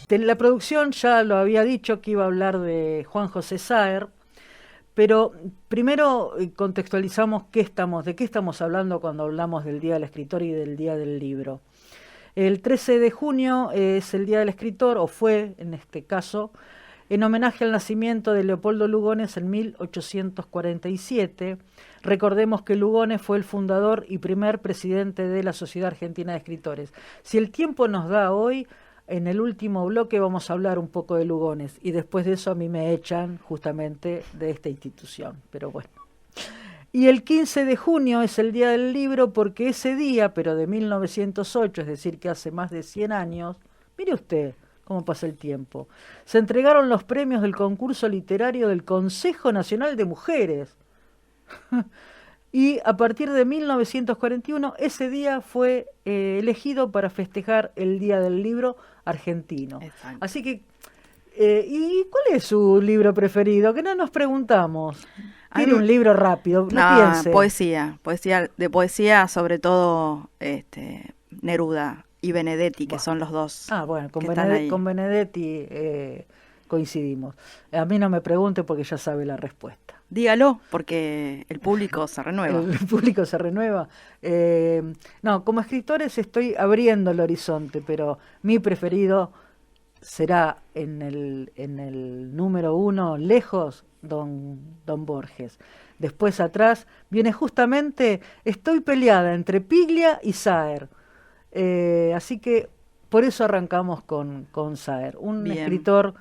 La producción ya lo había dicho que iba a hablar de Juan José Saer, pero primero contextualizamos de qué estamos hablando cuando hablamos del Día del Escritor y del Día del Libro. El 13 de junio es el Día del Escritor, o fue en este caso, en homenaje al nacimiento de Leopoldo Lugones en 1847. Recordemos que Lugones fue el fundador y primer presidente de la Sociedad Argentina de Escritores. Si el tiempo nos da hoy, en el último bloque vamos a hablar un poco de Lugones, y después de eso a mí me echan justamente de esta institución, pero bueno. Y el 15 de junio es el Día del Libro porque ese día, pero de 1908, es decir, que hace más de 100 años, mire usted cómo pasa el tiempo, se entregaron los premios del concurso literario del Consejo Nacional de Mujeres. Y a partir de 1941, ese día fue elegido para festejar el Día del Libro argentino. Exacto. Así que, ¿y cuál es su libro preferido? Que no nos preguntamos. Tire un libro rápido, no piense. De poesía, sobre todo Neruda y Benedetti, que son los dos. Ah, bueno, con con Benedetti coincidimos. A mí no me pregunte porque ya sabe la respuesta. Dígalo, porque el público se renueva. El público se renueva. No, como escritores estoy abriendo el horizonte, pero mi preferido será en el número 1, lejos, Don Borges. Después atrás viene justamente, estoy peleada entre Piglia y Saer. Así que por eso arrancamos con Saer, un Bien. escritor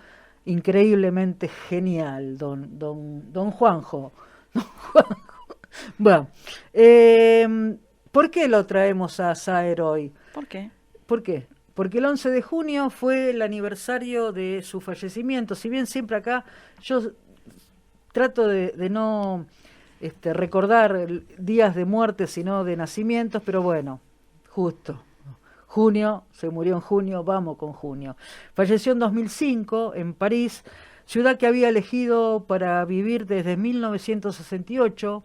increíblemente genial, don Juanjo. Don Juanjo. Bueno, ¿por qué lo traemos a Saer hoy? ¿Por qué? ¿Por qué? Porque el 11 de junio fue el aniversario de su fallecimiento. Si bien siempre acá yo trato de no recordar días de muerte, sino de nacimientos, pero bueno, justo. Junio, se murió en junio, vamos con junio. Falleció en 2005 en París, ciudad que había elegido para vivir desde 1968,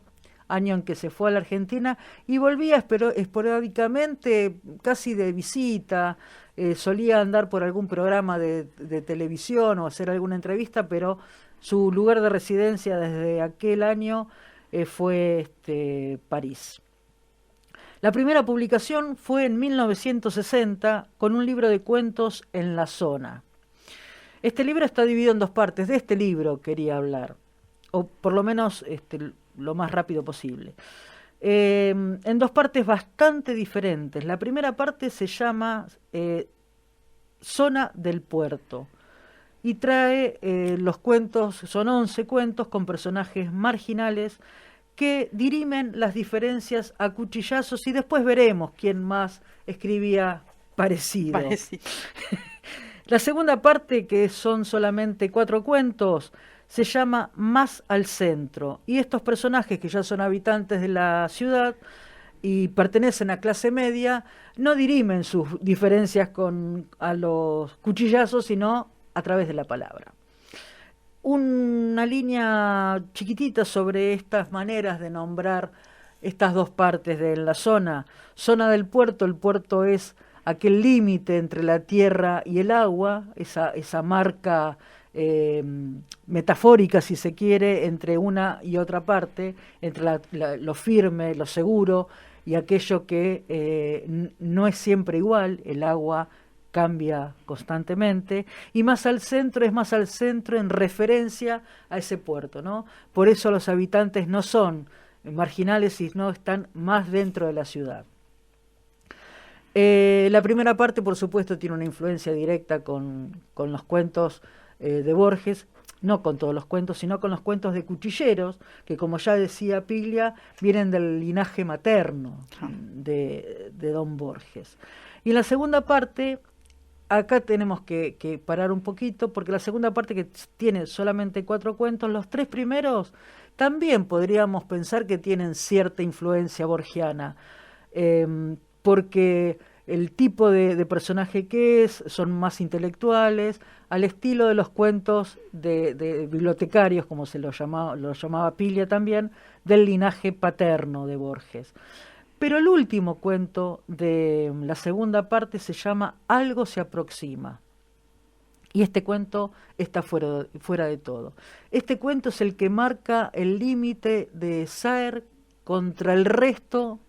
año en que se fue a la Argentina, y volvía esporádicamente, casi de visita, solía andar por algún programa de televisión o hacer alguna entrevista, pero su lugar de residencia desde aquel año fue París. La primera publicación fue en 1960 con un libro de cuentos En la zona. Este libro está dividido en dos partes. De este libro quería hablar, o por lo menos lo más rápido posible. En dos partes bastante diferentes. La primera parte se llama Zona del Puerto y trae los cuentos, son 11 cuentos con personajes marginales que dirimen las diferencias a cuchillazos, y después veremos quién más escribía parecido. La segunda parte, que son solamente 4 cuentos, se llama Más al centro, y estos personajes, que ya son habitantes de la ciudad y pertenecen a clase media, no dirimen sus diferencias a los cuchillazos, sino a través de la palabra. Una línea chiquitita sobre estas maneras de nombrar estas dos partes de la zona. Zona del puerto, el puerto es aquel límite entre la tierra y el agua, esa marca metafórica, si se quiere, entre una y otra parte, entre lo firme, lo seguro, y aquello que no es siempre igual. El agua cambia constantemente, y más al centro es más al centro en referencia a ese puerto, ¿no? Por eso los habitantes no son marginales, sino están más dentro de la ciudad. La primera parte, por supuesto, tiene una influencia directa con los cuentos de Borges, no con todos los cuentos, sino con los cuentos de cuchilleros, que, como ya decía Piglia, vienen del linaje materno de Don Borges. Y en la segunda parte, acá tenemos que parar un poquito, porque la segunda parte, que tiene solamente 4 cuentos, los 3 primeros también podríamos pensar que tienen cierta influencia borgiana, porque el tipo de personaje que son más intelectuales, al estilo de los cuentos de bibliotecarios, como se lo llamaba Piglia también, del linaje paterno de Borges. Pero el último cuento de la segunda parte se llama Algo se aproxima. Y este cuento está fuera de todo. Este cuento es el que marca el límite de Saer contra el resto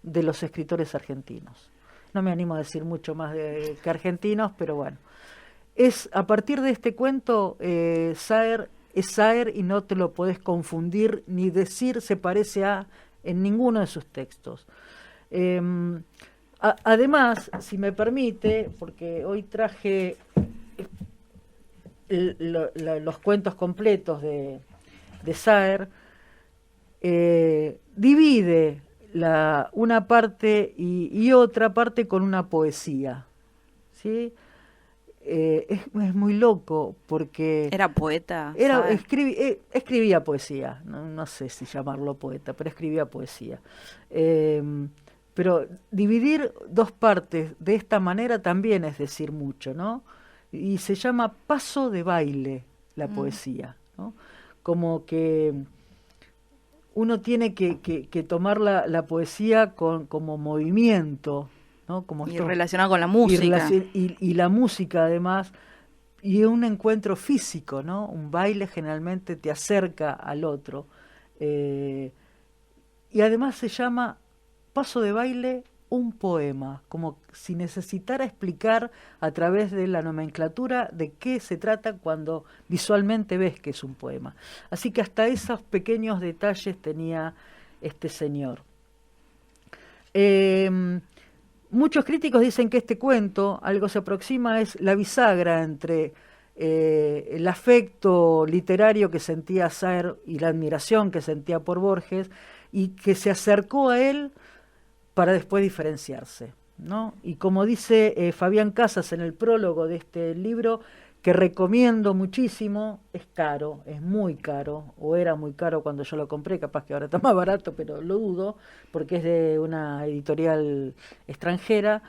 de los escritores argentinos. No me animo a decir mucho más que argentinos, pero bueno. Es a partir de este cuento, Saer es Saer y no te lo podés confundir ni decir se parece a en ninguno de sus textos. Además, si me permite, porque hoy traje los cuentos completos de Saer, divide una parte y otra parte con una poesía, ¿sí? Es muy loco porque... ¿Era poeta? Escribía poesía, no sé si llamarlo poeta, pero escribía poesía. Pero dividir dos partes de esta manera también es decir mucho, ¿no? Y se llama paso de baile la poesía, ¿no? Como que uno tiene que tomar la poesía como movimiento, ¿no? Como y relacionado con la música. Y la música además, y un encuentro físico, ¿no? Un baile generalmente te acerca al otro. Y además se llama paso de baile un poema, como si necesitara explicar a través de la nomenclatura de qué se trata cuando visualmente ves que es un poema. Así que hasta esos pequeños detalles tenía este señor. Muchos críticos dicen que este cuento, algo se aproxima, es la bisagra entre el afecto literario que sentía Saer y la admiración que sentía por Borges, y que se acercó a él para después diferenciarse, ¿no? Y como dice Fabián Casas en el prólogo de este libro, que recomiendo muchísimo, es caro, es muy caro, o era muy caro cuando yo lo compré, capaz que ahora está más barato, pero lo dudo, porque es de una editorial extranjera.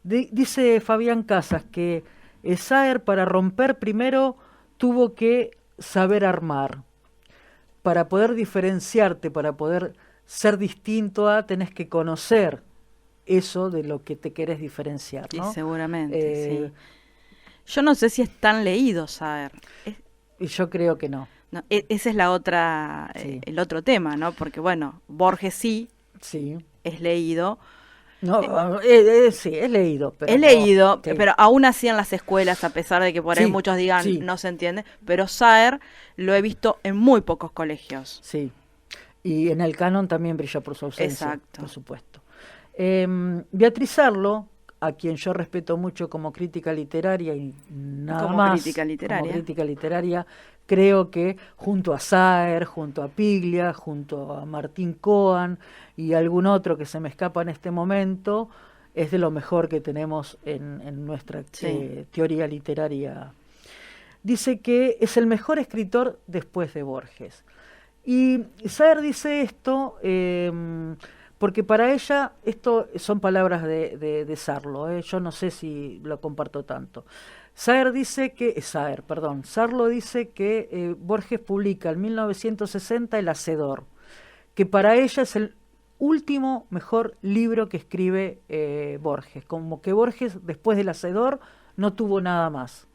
Dice Fabián Casas que Saer, para romper primero, tuvo que saber armar. Para poder diferenciarte, para poder ser distinto tenés que conocer eso de lo que te querés diferenciar, ¿no? Sí, seguramente, sí. Yo no sé si es tan leído Saer. Y yo creo que no. Ese es la otra, sí. El otro tema, ¿no? Porque bueno, Borges sí. Es leído. No, sí, es leído. Pero es leído, sí. Pero aún así en las escuelas, a pesar de que por ahí muchos digan no se entiende, pero Saer lo he visto en muy pocos colegios. Sí. Y en el canon también brilla por su ausencia, exacto. Por supuesto. Beatriz Arlo, a quien yo respeto mucho como crítica literaria y nada como más, crítica literaria, creo que junto a Saer, junto a Piglia, junto a Martín Coan y algún otro que se me escapa en este momento, es de lo mejor que tenemos en nuestra teoría literaria. Dice que es el mejor escritor después de Borges. Y Saer dice esto porque para ella, esto son palabras de Sarlo, yo no sé si lo comparto tanto. Sarlo dice que Borges publica en 1960 El Hacedor, que para ella es el último mejor libro que escribe Borges, como que Borges después del Hacedor no tuvo nada más.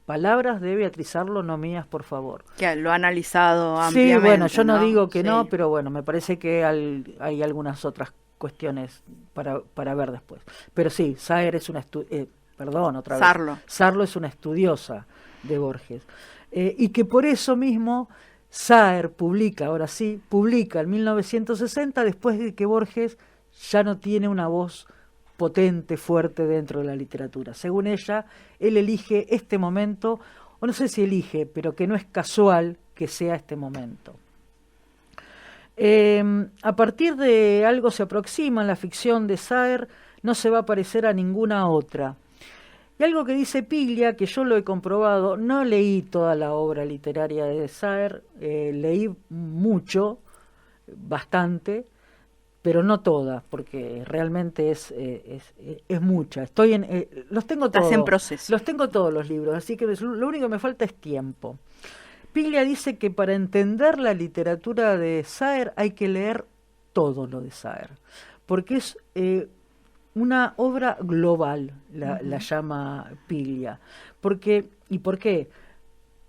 Palabras de Beatriz Arlo, no mías, por favor. Que lo ha analizado ampliamente. Sí, bueno, yo no digo que no, pero bueno, me parece que hay algunas otras cuestiones para ver después. Pero sí, Saer es una Sarlo es una estudiosa de Borges. Y que por eso mismo Saer publica en 1960, después de que Borges ya no tiene una voz potente, fuerte dentro de la literatura. Según ella, él elige este momento, o no sé si elige, pero que no es casual que sea este momento. A partir de Algo se aproxima, en la ficción de Saer no se va a parecer a ninguna otra. Y algo que dice Piglia, que yo lo he comprobado, no leí toda la obra literaria de Saer, leí mucho, bastante, pero no toda, porque realmente es mucha. Los tengo todos. Estás en proceso. Los tengo todos los libros, así que lo único que me falta es tiempo. Piglia dice que para entender la literatura de Saer hay que leer todo lo de Saer, porque es una obra global, la llama Piglia. ¿Por qué?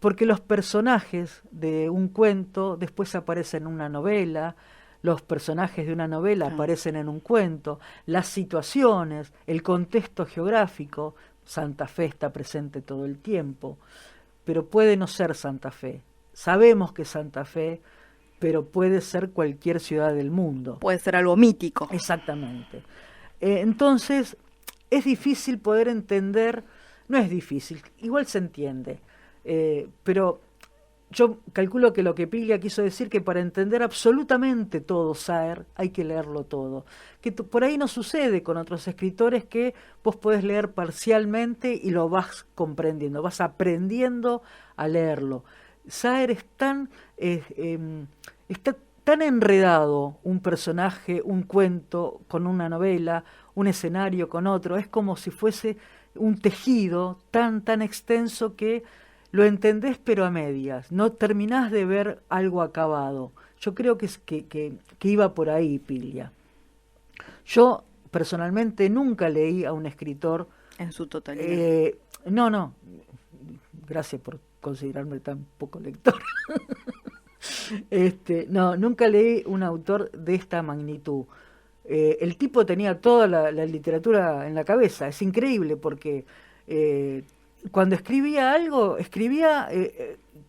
Porque los personajes de un cuento después aparecen en una novela, los personajes de una novela aparecen en un cuento, las situaciones, el contexto geográfico. Santa Fe está presente todo el tiempo, pero puede no ser Santa Fe. Sabemos que es Santa Fe, pero puede ser cualquier ciudad del mundo. Puede ser algo mítico. Exactamente. Entonces, es difícil poder entender, no es difícil, igual se entiende, pero yo calculo que lo que Piglia quiso decir que para entender absolutamente todo Saer hay que leerlo todo. Que por ahí no sucede con otros escritores que vos podés leer parcialmente y lo vas comprendiendo, vas aprendiendo a leerlo. Saer es está tan enredado un personaje, un cuento con una novela, un escenario con otro, es como si fuese un tejido tan extenso que lo entendés pero a medias, no terminás de ver algo acabado. Yo creo que iba por ahí Piglia. Yo personalmente nunca leí a un escritor en su totalidad. No, gracias por considerarme tan poco lector. No, nunca leí un autor de esta magnitud. El tipo tenía toda la literatura en la cabeza, es increíble porque cuando escribía algo, escribía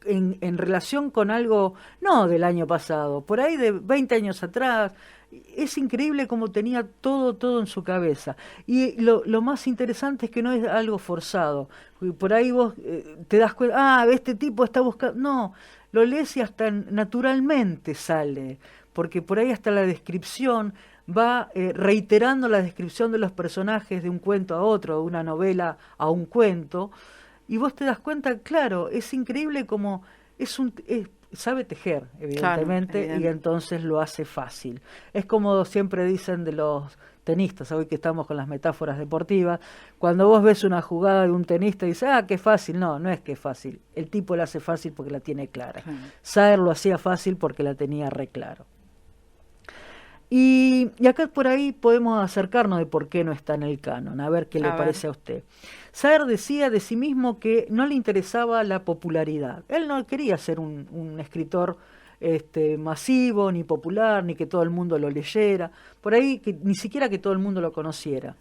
en relación con algo, no del año pasado, por ahí de 20 años atrás. Es increíble cómo tenía todo en su cabeza. Y lo más interesante es que no es algo forzado. Por ahí vos te das cuenta, este tipo está buscando... No, lo lees y hasta naturalmente sale, porque por ahí hasta la descripción va reiterando la descripción de los personajes de un cuento a otro, de una novela a un cuento, y vos te das cuenta, claro, es increíble como sabe tejer, evidentemente, claro, y entonces lo hace fácil. Es como siempre dicen de los tenistas, hoy que estamos con las metáforas deportivas, cuando vos ves una jugada de un tenista y dices, qué fácil, no es que es fácil, el tipo la hace fácil porque la tiene clara. Saer lo hacía fácil porque la tenía re claro. Y acá por ahí podemos acercarnos de por qué no está en el canon, a ver qué le parece a usted. Saer decía de sí mismo que no le interesaba la popularidad. Él no quería ser un escritor masivo, ni popular, ni que todo el mundo lo leyera, por ahí ni siquiera que todo el mundo lo conociera.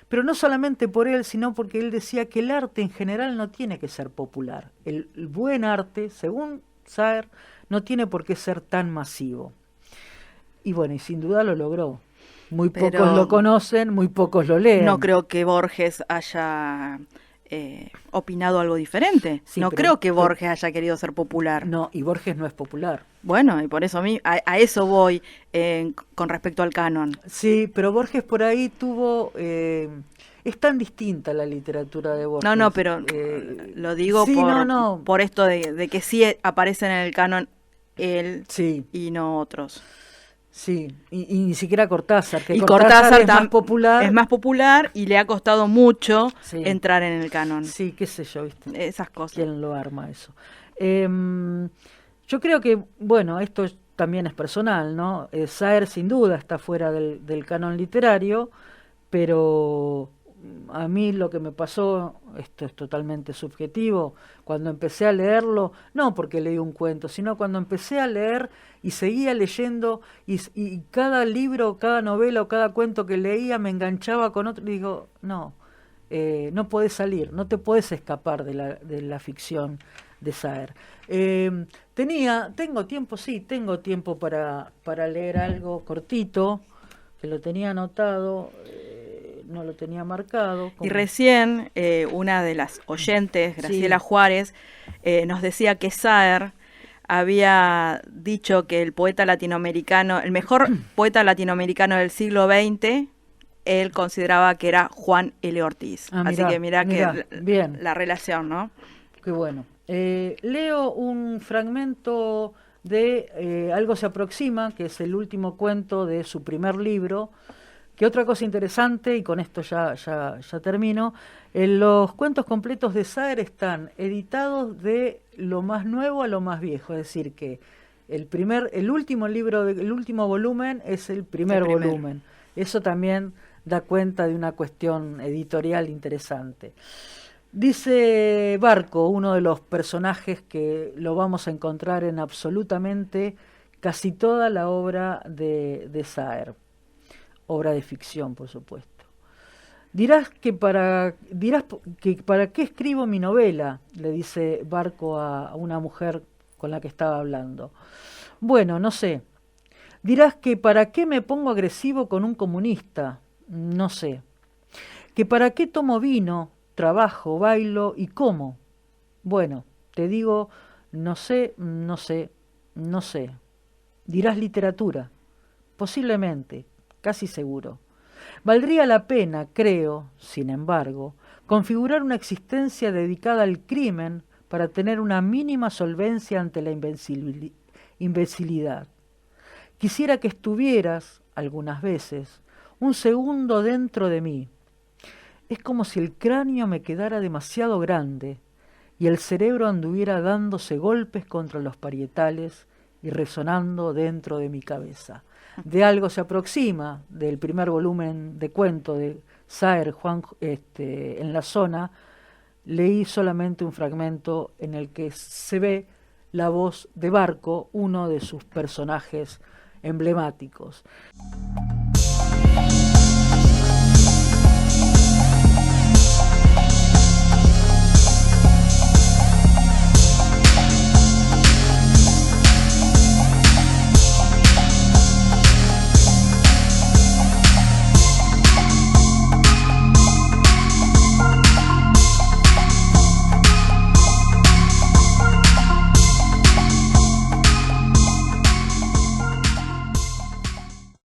Pero no solamente por él, sino porque él decía que el arte en general no tiene que ser popular. El buen arte, según Saer, no tiene por qué ser tan masivo. Y bueno, y sin duda lo logró. Muy pocos lo conocen, muy pocos lo leen. No creo que Borges haya opinado algo diferente. Sí, no creo que Borges haya querido ser popular. No, y Borges no es popular. Bueno, y por eso a eso voy con respecto al canon. Sí, pero Borges por ahí tuvo... es tan distinta la literatura de Borges. No, pero lo digo sí, por esto de que sí aparecen en el canon él y no otros. Sí, y ni siquiera Cortázar, que Cortázar es más popular. Es más popular y le ha costado mucho entrar en el canon. Sí, qué sé yo, ¿viste? Esas cosas. ¿Quién lo arma eso? Yo creo que, bueno, esto también es personal, ¿no? Saer sin duda está fuera del canon literario, pero a mí lo que me pasó, esto es totalmente subjetivo, cuando empecé a leerlo, no porque leí un cuento, sino cuando empecé a leer y seguía leyendo y cada libro, cada novela o cada cuento que leía me enganchaba con otro y digo, no podés salir, no te podés escapar de la ficción de Saer. Tengo tiempo para leer algo cortito, que lo tenía anotado, no lo tenía marcado. Y recién una de las oyentes, Graciela Juárez, nos decía que Saer había dicho que el poeta latinoamericano, el mejor poeta latinoamericano del siglo XX, él consideraba que era Juan L. Ortiz. Así que mirá que bien. La relación, ¿no? Qué bueno. Leo un fragmento de Algo se aproxima, que es el último cuento de su primer libro. Que otra cosa interesante, y con esto ya termino, los cuentos completos de Saer están editados de lo más nuevo a lo más viejo, es decir que el último volumen es el primer volumen. Eso también da cuenta de una cuestión editorial interesante. Dice Barco, uno de los personajes que lo vamos a encontrar en absolutamente casi toda la obra de Saer, obra de ficción, por supuesto. Dirás que para qué escribo mi novela, le dice Barco a una mujer con la que estaba hablando. Bueno, no sé. Dirás que para qué me pongo agresivo con un comunista, no sé. Que para qué tomo vino, trabajo, bailo y como. Bueno, te digo, no sé, no sé, no sé. Dirás literatura, posiblemente, casi seguro. Valdría la pena, creo, sin embargo, configurar una existencia dedicada al crimen para tener una mínima solvencia ante la imbecilidad. Quisiera que estuvieras, algunas veces, un segundo dentro de mí. Es como si el cráneo me quedara demasiado grande y el cerebro anduviera dándose golpes contra los parietales y resonando dentro de mi cabeza. De algo se aproxima del primer volumen de cuento de Saer, en la zona. Leí solamente un fragmento en el que se ve la voz de Barco, uno de sus personajes emblemáticos.